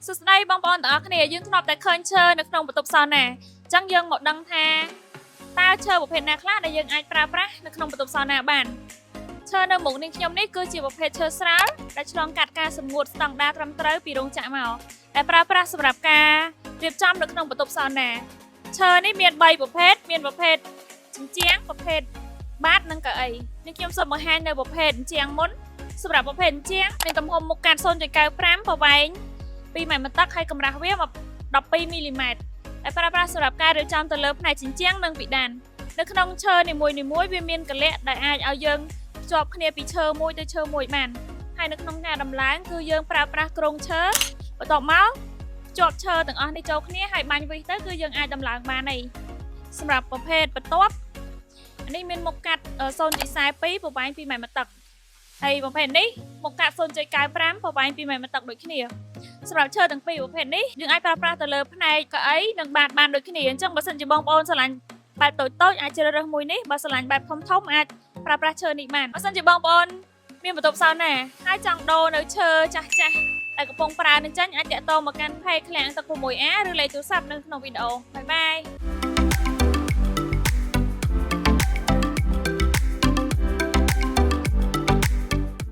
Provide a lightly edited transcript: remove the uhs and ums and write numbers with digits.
សួស្តីបងប្អូនទាំងអស់គ្នាយើងធ្លាប់តែឃើញឈើនៅក្នុងបន្ទប់សន្នាអញ្ចឹងយើងមកដឹងថាតើឈើប្រភេទណាខ្លះដែលយើងអាចប្រើប្រាស់នៅក្នុងបន្ទប់សន្នាបានឈើនៅមុខនាងខ្ញុំនេះគឺជាប្រភេទឈើស្រាលដែលឆ្លងកាត់ការសម្ងួតស្តង់ដារត្រឹមត្រូវពីរោងចក្រមកដែលប្រើប្រាស់សម្រាប់ការរៀបចំនៅក្នុងបន្ទប់សន្នាឈើនេះមាន3ប្រភេទមានប្រភេទជញ្ជាំងប្រភេទបាតនិងកៅអីនាងខ្ញុំសូមបង្ហាញនៅប្រភេទជញ្ជាំងមុនសម្រាប់ប្រភេទជញ្ជាំងមានទំហំមុខកាត់ 0.95 ប្រវែង2ម៉ែត្របន្ទឹកហើយកម្រាស់វា12មីលីម៉ែត្រដែលប្រើប្រាស់សម្រាប់ការរៀបចំទៅលើផ្នែកជញ្ជាំងនិងពិដាននៅក្នុងឈើនីមួយៗវាមានកលៈដែលអាចឲ្យយើងភ្ជាប់គ្នាពីឈើមួយទៅឈើមួយបានហើយនៅក្នុងការដំឡើងគឺយើងប្រើប្រាស់គ្រោងឈើបន្ទាប់មកភ្ជាប់ឈើទាំងអស់នេះចូលគ្នាហើយបាញ់វិសទៅគឺយើងអាចដំឡើងបានហើយសម្រាប់ប្រភេទបន្ទាប់នេះមានមុខកាត់ 0.42 ប្រវែង2ម៉ែត្របន្ទឹកហើយប្រភេទនេះមុខកាត់ 0.95 ប្រវែង2ម៉ែត្របន្ទឹកដូចគ្នាសម្រាប់ឈើទាំងពីរប្រភេទនេះយើងអាចប្រើប្រាស់ទៅលើផ្នែកកៅអីនិងបាតបានដូចគ្នាអញ្ចឹងបើសិនជាបងប្អូនស្រឡាញ់បែបតូចៗអាចជ្រើសរើសមួយនេះបើស្រឡាញ់បែបធំៗអាចប្រើប្រាស់ឈើនេះបានបើសិនជាបងប្អូនមានបន្ទប់សោណាហើយចង់ដូរនៅឈើចាស់ៗដែលកំពុងប្រើនឹងចាញ់អាចតាក់ទងមកកាន់ Page ឃ្លាំងទឹក 6A ឬលេខទូរស័ព្ទនៅក្នុងវីដេអូបាយបាយ